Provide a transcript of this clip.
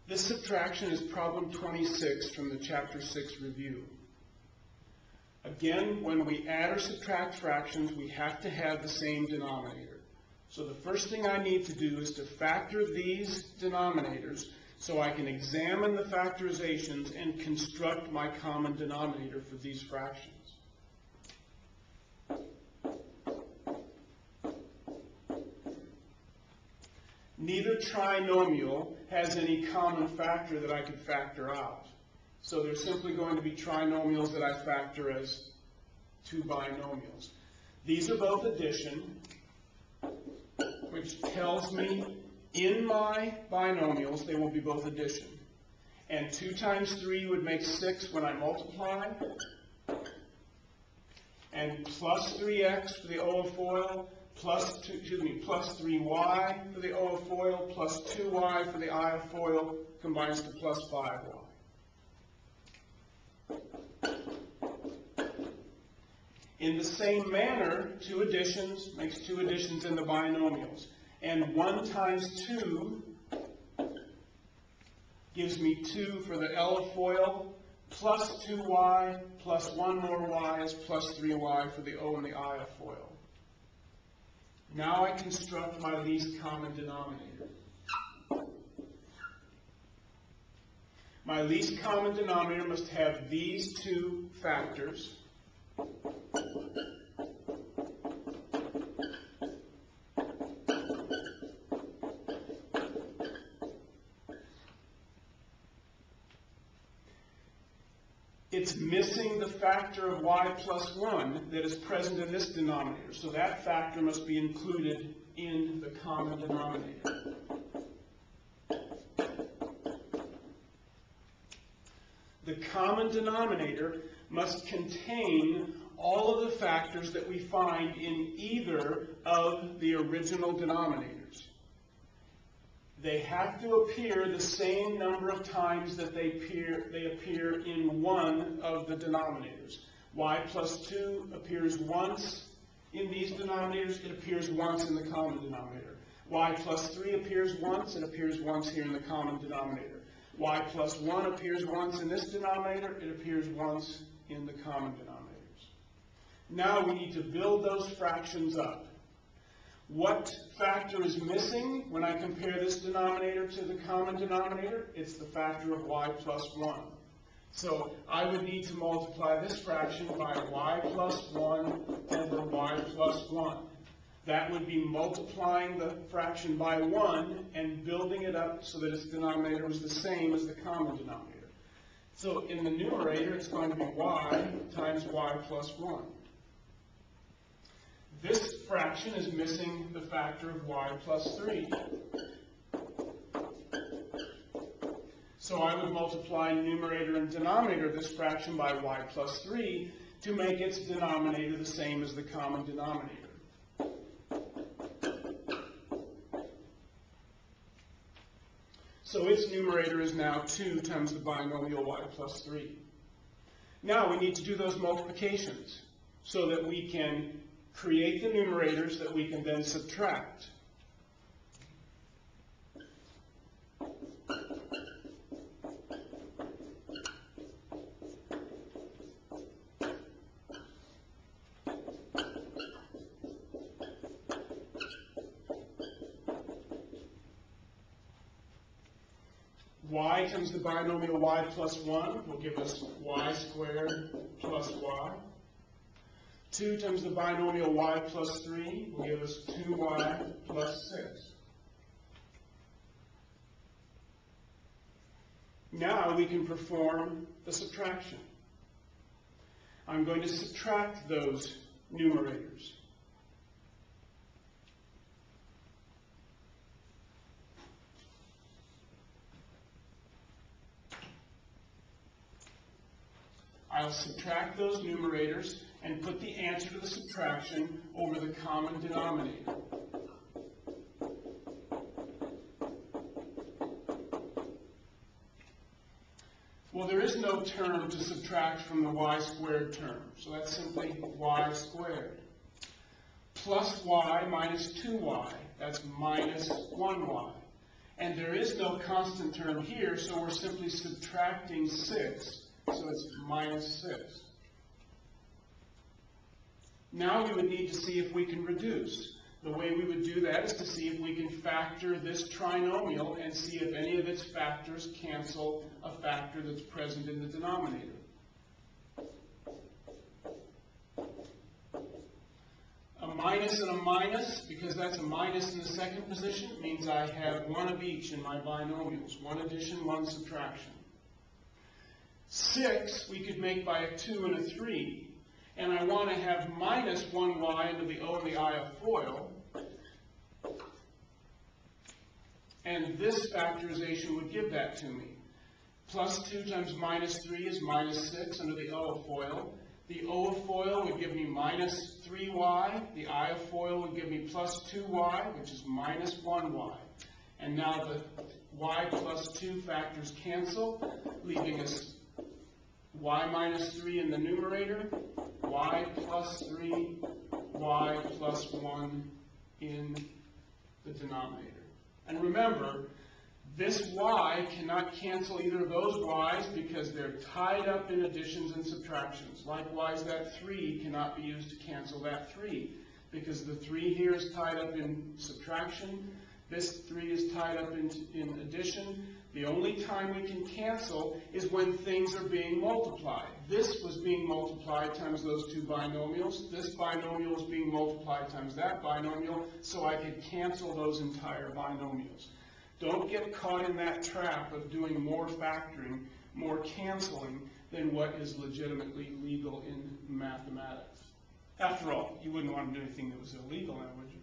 This subtraction is problem 26 from the chapter 6 review. Again, when we add or subtract fractions, we have to have the same denominator. So the first thing I need to do is to factor these denominators so I can examine the factorizations and construct my common denominator for these fractions. Neither trinomial has any common factor that I could factor out. So they're simply going to be trinomials that I factor as two binomials. These are both addition, which tells me in my binomials they will be both addition. And 2 times 3 would make 6 when I multiply. And plus 3x for the O of FOIL, plus 3y for the O of FOIL, plus 2y for the I of FOIL combines to plus 5y. In the same manner, 2 additions makes 2 additions in the binomials. And 1 times 2 gives me 2 for the L of FOIL, plus 2y, plus 1 more y is plus 3y for the O and the I of FOIL. Now I construct my least common denominator. My least common denominator must have these 2 factors. It's missing the factor of y plus 1 that is present in this denominator. So that factor must be included in the common denominator. The common denominator must contain all of the factors that we find in either of the original denominators. They have to appear the same number of times that they appear in one of the denominators. Y plus 2 appears once in these denominators, it appears once in the common denominator. Y plus 3 appears once, it appears once here in the common denominator. Y plus 1 appears once in this denominator, it appears once in the common denominators. Now we need to build those fractions up. What factor is missing when I compare this denominator to the common denominator? It's the factor of y plus 1. So I would need to multiply this fraction by y plus 1 over y plus 1. That would be multiplying the fraction by 1 and building it up so that its denominator was the same as the common denominator. So in the numerator, it's going to be y times y plus 1. This fraction is missing the factor of y plus 3. So I would multiply numerator and denominator of this fraction by y plus 3 to make its denominator the same as the common denominator. So its numerator is now 2 times the binomial y plus 3. Now we need to do those multiplications so that we can create the numerators that we can then subtract. Y times the binomial y plus 1 will give us y squared plus y. 2 times the binomial y plus 3 will give us 2y plus 6. Now we can perform the subtraction. I'm going to subtract those numerators. I'll subtract those numerators and put the answer to the subtraction over the common denominator. Well, there is no term to subtract from the y squared term, so that's simply y squared. Plus y minus 2y, that's minus 1y. And there is no constant term here, so we're simply subtracting 6. So it's minus 6. Now we would need to see if we can reduce. The way we would do that is to see if we can factor this trinomial and see if any of its factors cancel a factor that's present in the denominator. A minus and a minus, because that's a minus in the second position, means I have one of each in my binomials. One addition, one subtraction. 6 we could make by a 2 and a 3. And I want to have minus 1y into the O and the I of FOIL. And this factorization would give that to me. Plus 2 times minus 3 is minus 6 under the O of FOIL. The O of FOIL would give me minus 3y. The I of FOIL would give me plus 2y, which is minus 1y. And now the y plus 2 factors cancel, leaving us y minus 3 in the numerator, y plus 3, y plus 1 in the denominator. And remember, this y cannot cancel either of those y's because they're tied up in additions and subtractions. Likewise, that 3 cannot be used to cancel that 3 because the 3 here is tied up in subtraction. This 3 is tied up in addition. The only time we can cancel is when things are being multiplied. This was being multiplied times those two binomials. This binomial is being multiplied times that binomial, so I could cancel those entire binomials. Don't get caught in that trap of doing more factoring, more canceling, than what is legitimately legal in mathematics. After all, you wouldn't want to do anything that was illegal now, would you?